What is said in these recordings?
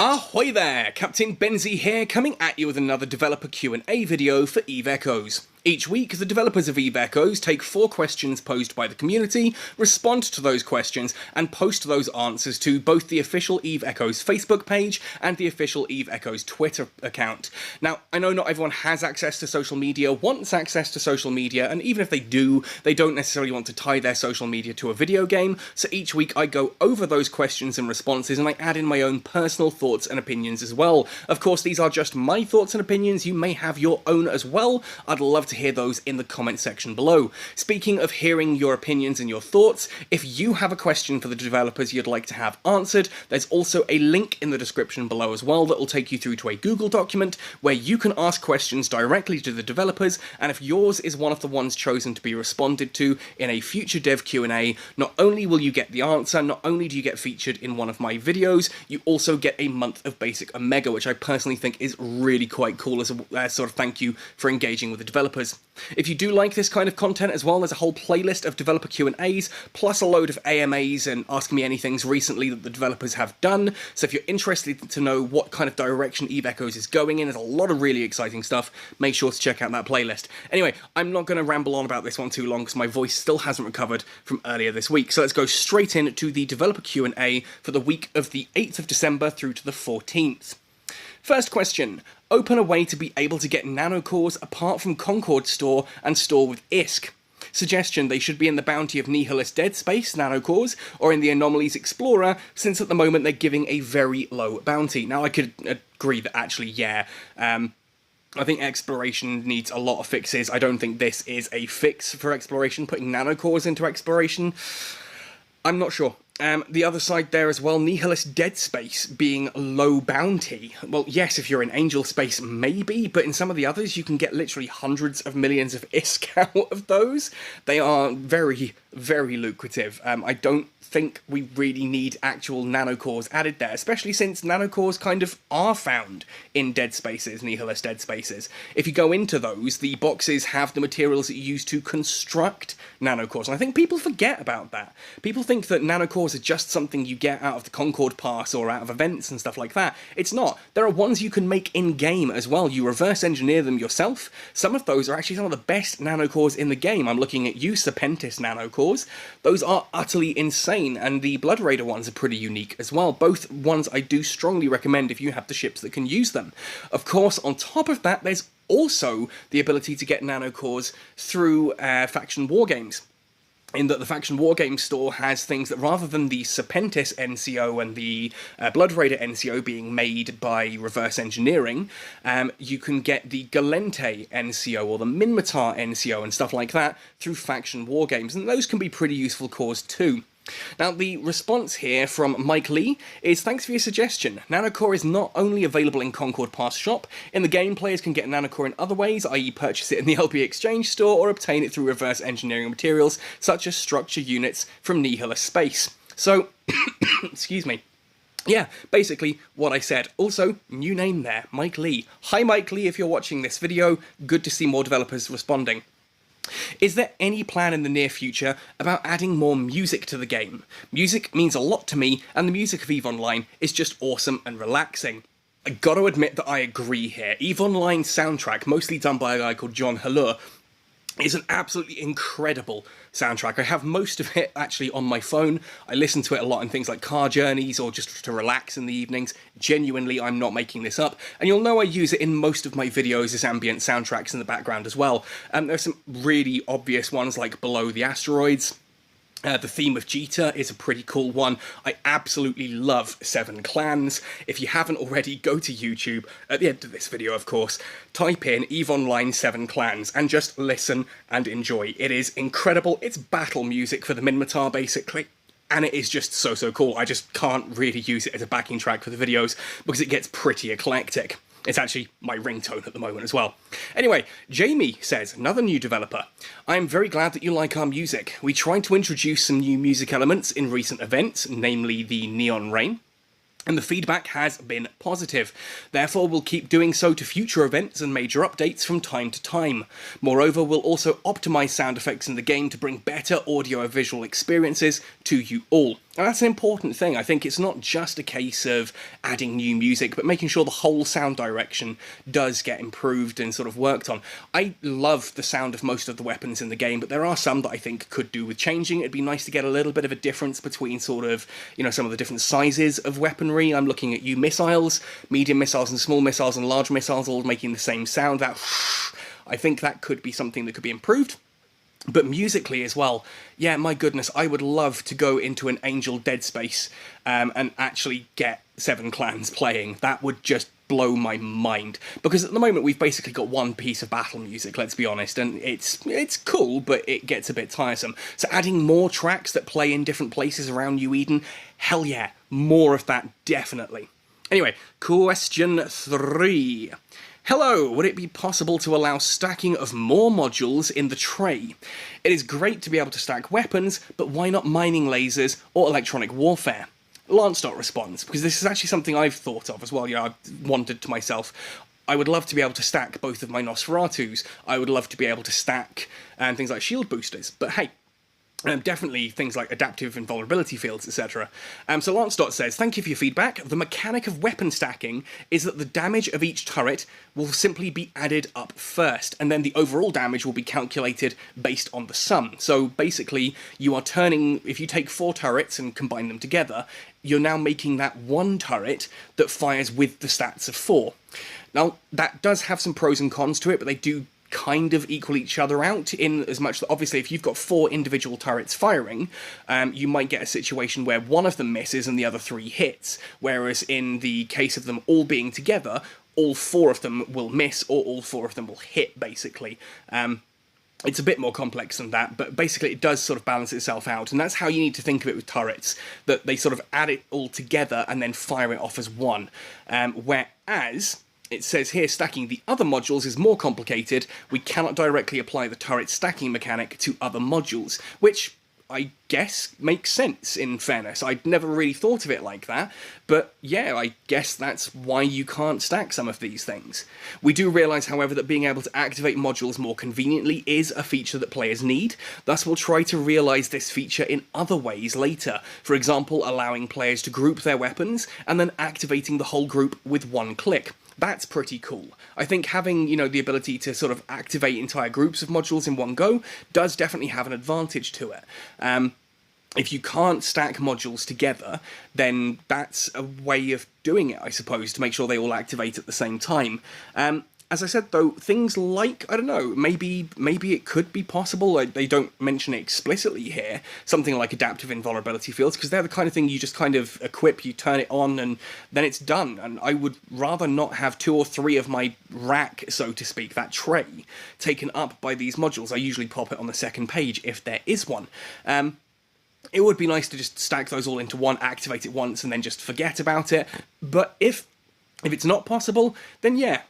Ahoy there! Captain Benzie here, coming at you with another developer Q&A video for Eve Echoes. Each week, the developers of Eve Echoes take 4 questions posed by the community, respond to those questions, and post those answers to both the official Eve Echoes Facebook page and the official Eve Echoes Twitter account. Now, I know not everyone has access to social media, wants access to social media, and even if they do, they don't necessarily want to tie their social media to a video game, so each week I go over those questions and responses and I add in my own personal thoughts and opinions as well. Of course, these are just my thoughts and opinions, you may have your own as well. I'd love to hear those in the comment section below. Speaking of hearing your opinions and your thoughts, if you have a question for the developers you'd like to have answered, there's also a link in the description below as well that will take you through to a Google document where you can ask questions directly to the developers, and if yours is one of the ones chosen to be responded to in a future dev Q&A, not only will you get the answer, not only do you get featured in one of my videos, you also get a month of basic Omega, which I personally think is really quite cool as a sort of thank you for engaging with the developers. If you do like this kind of content as well, there's a whole playlist of developer Q&As, plus a load of AMAs and Ask Me Anythings recently that the developers have done, so if you're interested to know what kind of direction Eve Echoes is going in, there's a lot of really exciting stuff, make sure to check out that playlist. Anyway, I'm not going to ramble on about this one too long because my voice still hasn't recovered from earlier this week, so let's go straight in to the developer Q&A for the week of the 8th of December through to the 14th. First question, open a way to be able to get Nanocores apart from Concord Store and store with ISK. Suggestion, they should be in the Bounty of Nihilist Dead Space, Nanocores, or in the Anomalies Explorer, since at the moment they're giving a very low bounty. Now I could agree that actually, yeah, I think exploration needs a lot of fixes. I don't think this is a fix for exploration, putting Nanocores into exploration. I'm not sure. The other side there as well, Nihilist Dead Space being low bounty. Well, yes, if you're in Angel Space, maybe, but in some of the others, you can get literally hundreds of millions of ISK out of those. They are very, very lucrative. I don't think we really need actual nanocores added there, especially since nanocores kind of are found in dead spaces, Nihilist Dead Spaces. If you go into those, the boxes have the materials that you use to construct nanocores, and I think people forget about that. People think that nanocores are just something you get out of the Concord Pass or out of events and stuff like that. It's not. There are ones you can make in-game as well. You reverse engineer them yourself. Some of those are actually some of the best nanocores in the game. I'm looking at you, Serpentis nanocores. Those are utterly insane. And the Blood Raider ones are pretty unique as well. Both ones I do strongly recommend if you have the ships that can use them. Of course, on top of that, there's also the ability to get nanocores through faction wargames. In that the Faction Wargame store has things that, rather than the Serpentis NCO and the Blood Raider NCO being made by reverse engineering, you can get the Galente NCO or the Minmatar NCO and stuff like that through Faction Wargames, and those can be pretty useful cores too. Now, the response here from Mike Lee is, thanks for your suggestion. Nanocore is not only available in Concord Pass shop, in the game players can get Nanocore in other ways, i.e. purchase it in the LB Exchange store or obtain it through reverse engineering materials such as structure units from Nihilist Space. So, excuse me. Yeah, basically what I said. Also, new name there, Mike Lee. Hi Mike Lee, if you're watching this video, good to see more developers responding. Is there any plan in the near future about adding more music to the game? Music means a lot to me, and the music of EVE Online is just awesome and relaxing. I gotta admit that I agree here. EVE Online's soundtrack, mostly done by a guy called John Halur, is an absolutely incredible soundtrack. I have most of it actually on my phone. I listen to it a lot in things like car journeys or just to relax in the evenings. Genuinely, I'm not making this up. And you'll know I use it in most of my videos as ambient soundtracks in the background as well. There's some really obvious ones like Below the Asteroids. The theme of Jita is a pretty cool one. I absolutely love Seven Clans. If you haven't already, go to YouTube, at the end of this video of course, type in EVE Online 7 Clans and just listen and enjoy. It is incredible. It's battle music for the Minmatar basically. And it is just so cool. I just can't really use it as a backing track for the videos because it gets pretty eclectic. It's actually my ringtone at the moment as well. Anyway, Jamie says, another new developer. I am very glad that you like our music. We tried to introduce some new music elements in recent events, namely the Neon Rain. and the feedback has been positive. Therefore, we'll keep doing so to future events and major updates from time to time. Moreover, we'll also optimize sound effects in the game to bring better audio and visual experiences to you all. And that's an important thing. I think it's not just a case of adding new music, but making sure the whole sound direction does get improved and sort of worked on. I love the sound of most of the weapons in the game, but there are some that I think could do with changing. It'd be nice to get a little bit of a difference between sort of, you know, some of the different sizes of weaponry. I'm looking at you missiles, medium missiles and small missiles and large missiles all making the same sound. That, I think that could be something that could be improved. But musically as well, yeah, my goodness, I would love to go into an Angel Dead Space and actually get 7 clans playing. That would just blow my mind. Because at the moment we've basically got one piece of battle music, let's be honest, and it's cool, but it gets a bit tiresome. So adding more tracks that play in different places around New Eden, hell yeah, more of that definitely. Anyway, question 3. Hello, would it be possible to allow stacking of more modules in the tray? It is great to be able to stack weapons, but why not mining lasers or electronic warfare? Lance.responds, responds, because this is actually something I've thought of as well. You know, I've wondered to myself, I would love to be able to stack both of my Nosferatus. I would love to be able to stack things like shield boosters, but hey, definitely things like adaptive invulnerability fields, etc. So Lance says, thank you for your feedback. The mechanic of weapon stacking is that the damage of each turret will simply be added up first, and then the overall damage will be calculated based on the sum. So basically, you are turning, if you take 4 turrets and combine them together, you're now making that one turret that fires with the stats of 4. Now, that does have some pros and cons to it, but they do kind of equal each other out, in as much that obviously if you've got 4 individual turrets firing, you might get a situation where one of them misses and the other 3 hits, whereas in the case of them all being together, all 4 of them will miss or all 4 of them will hit, basically. It's a bit more complex than that, but basically it does sort of balance itself out, and that's how you need to think of it with turrets, that they sort of add it all together and then fire it off as one. Whereas it says here stacking the other modules is more complicated. We cannot directly apply the turret stacking mechanic to other modules, which I guess makes sense, in fairness. I'd never really thought of it like that, but yeah, I guess that's why you can't stack some of these things. We do realise, however, that being able to activate modules more conveniently is a feature that players need, thus we'll try to realise this feature in other ways later, for example, allowing players to group their weapons, and then activating the whole group with one click. That's pretty cool. I think having, you know, the ability to sort of activate entire groups of modules in one go does definitely have an advantage to it. If you can't stack modules together, then that's a way of doing it, I suppose, to make sure they all activate at the same time. As I said, though, things like, I don't know, maybe it could be possible, like, they don't mention it explicitly here, something like adaptive invulnerability fields, because they're the kind of thing you just kind of equip, you turn it on, and then it's done. And I would rather not have 2 or 3 of my rack, so to speak, that tray, taken up by these modules. I usually pop it on the second page, if there is one. It would be nice to just stack those all into one, activate it once, and then just forget about it. But if it's not possible, then yeah,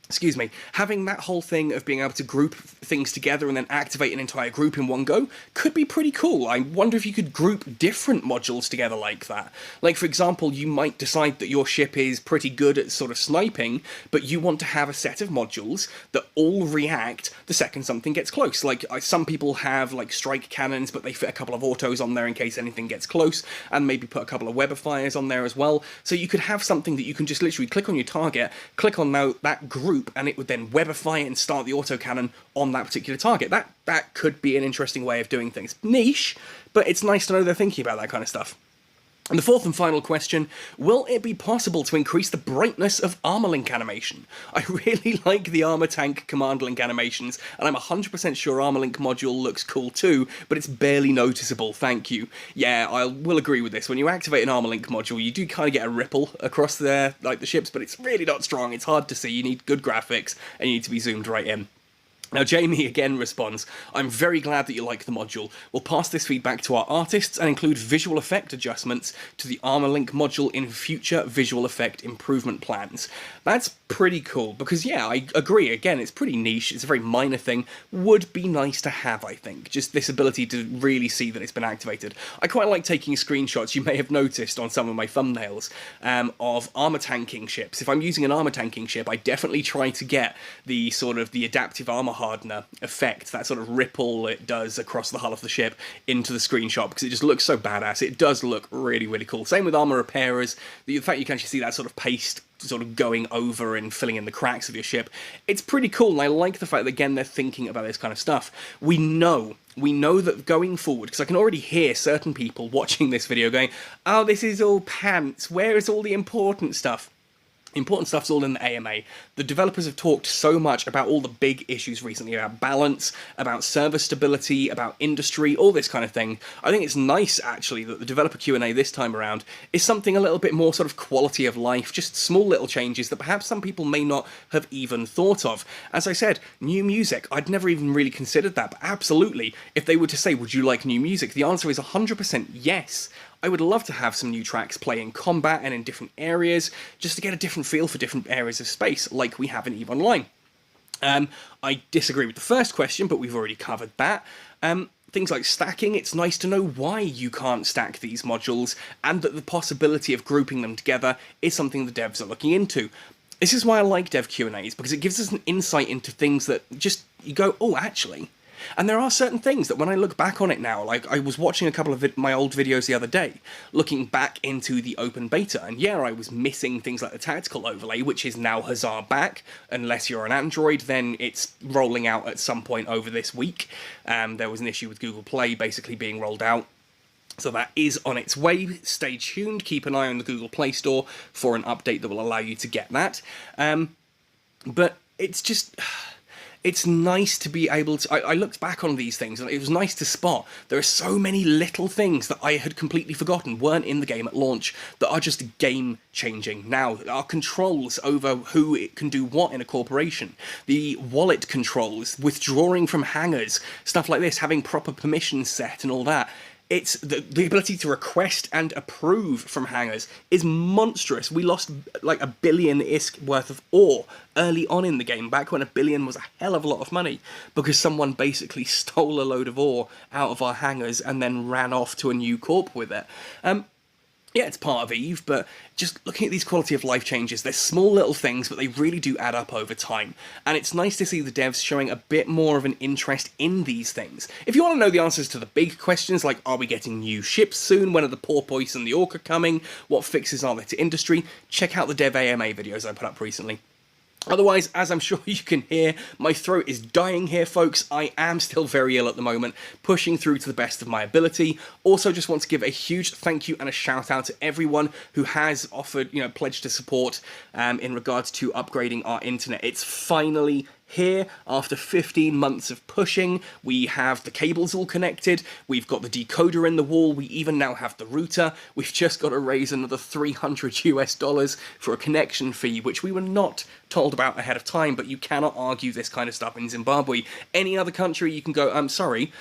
excuse me, having that whole thing of being able to group things together and then activate an entire group in one go could be pretty cool. I wonder if you could group different modules together like that. Like, for example, you might decide that your ship is pretty good at sort of sniping, but you want to have a set of modules that all react the second something gets close. Like, some people have, like, strike cannons, but they fit a couple of autos on there in case anything gets close, and maybe put a couple of Weber fires on there as well. So you could have something that you can just literally click on your target, click on that group, and it would then Weber fire and start the autocannon on that particular target. That could be an interesting way of doing things. Niche, but it's nice to know they're thinking about that kind of stuff. And the fourth and final question, will it be possible to increase the brightness of armor link animation? I really like the armor tank command link animations, and I'm 100% sure armor link module looks cool too, but it's barely noticeable, thank you. Yeah, I will agree with this. When you activate an armor link module, you do kind of get a ripple across there, like the ships, but it's really not strong, it's hard to see, you need good graphics, and you need to be zoomed right in. Now, Jamie again responds, I'm very glad that you like the module. We'll pass this feedback to our artists and include visual effect adjustments to the Armor Link module in future visual effect improvement plans. That's pretty cool, because yeah, I agree, again, it's pretty niche, it's a very minor thing, would be nice to have, I think, just this ability to really see that it's been activated. I quite like taking screenshots, you may have noticed on some of my thumbnails, of armor tanking ships. If I'm using an armor tanking ship, I definitely try to get the sort of the adaptive armor hardener effect, that sort of ripple it does across the hull of the ship into the screenshot, because it just looks so badass. It does look really, really cool. Same with armor repairers, the fact you can actually see that sort of paste sort of going over and filling in the cracks of your ship. It's pretty cool, and I like the fact that, again, they're thinking about this kind of stuff. We know that going forward, because I can already hear certain people watching this video going, oh, this is all pants, where is all the important stuff? Important stuff's all in the AMA. The developers have talked so much about all the big issues recently, about balance, about server stability, about industry, all this kind of thing. I think it's nice, actually, that the developer Q&A this time around is something a little bit more sort of quality of life, just small little changes that perhaps some people may not have even thought of. As I said, new music, I'd never even really considered that, but absolutely, if they were to say, would you like new music? The answer is 100% yes. I would love to have some new tracks play in combat and in different areas, just to get a different feel for different areas of space, like we have in EVE Online. I disagree with the first question, but we've already covered that. Things like stacking, it's nice to know why you can't stack these modules, and that the possibility of grouping them together is something the devs are looking into. This is why I like dev Q&As, because it gives us an insight into things that just, you go, oh, actually. And there are certain things that when I look back on it now, like I was watching a couple of my old videos the other day, looking back into the open beta, and yeah, I was missing things like the tactical overlay, which is now huzzah back. Unless you're an Android, then it's rolling out at some point over this week. There was an issue with Google Play basically being rolled out. So that is on its way. Stay tuned, keep an eye on the Google Play Store for an update that will allow you to get that. But it's just... It's nice to be able to... I looked back on these things, and it was nice to spot there are so many little things that I had completely forgotten weren't in the game at launch that are just game-changing now. Our controls over who it can do what in a corporation, the wallet controls, withdrawing from hangars, stuff like this, having proper permissions set and all that. It's the ability to request and approve from hangars is monstrous. We lost like $1 billion-ish worth of ore early on in the game, back when $1 billion was a hell of a lot of money, because someone basically stole a load of ore out of our hangars and then ran off to a new corp with it. Yeah, it's part of EVE, but just looking at these quality of life changes, they're small little things, but they really do add up over time. And it's nice to see the devs showing a bit more of an interest in these things. If you want to know the answers to the big questions, like are we getting new ships soon, when are the porpoise and the orca coming, what fixes are there to industry, check out the dev AMA videos I put up recently. Otherwise, as I'm sure you can hear, my throat is dying here, folks. I am still very ill at the moment, pushing through to the best of my ability. Also, just want to give a huge thank you and a shout out to everyone who has offered, pledged to support in regards to upgrading our internet. It's finally here, after 15 months of pushing. We have the cables all connected, we've got the decoder in the wall, we even now have the router. We've just got to raise another $300 US for a connection fee, which we were not told about ahead of time, but you cannot argue this kind of stuff in Zimbabwe. Any other country you can go, I'm sorry,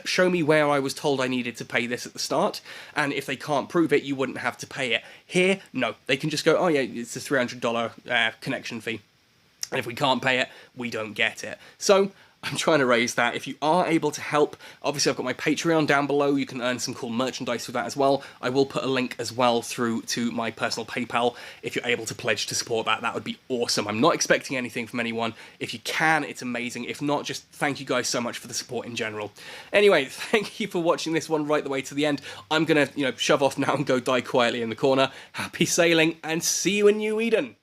show me where I was told I needed to pay this at the start, and if they can't prove it, you wouldn't have to pay it. Here, no, they can just go, oh yeah, it's a $300 connection fee. And if we can't pay it, we don't get it. So I'm trying to raise that. If you are able to help, obviously I've got my Patreon down below. You can earn some cool merchandise with that as well. I will put a link as well through to my personal PayPal. If you're able to pledge to support that, that would be awesome. I'm not expecting anything from anyone. If you can, it's amazing. If not, just thank you guys so much for the support in general. Anyway, thank you for watching this one right the way to the end. I'm gonna, shove off now and go die quietly in the corner. Happy sailing, and see you in New Eden.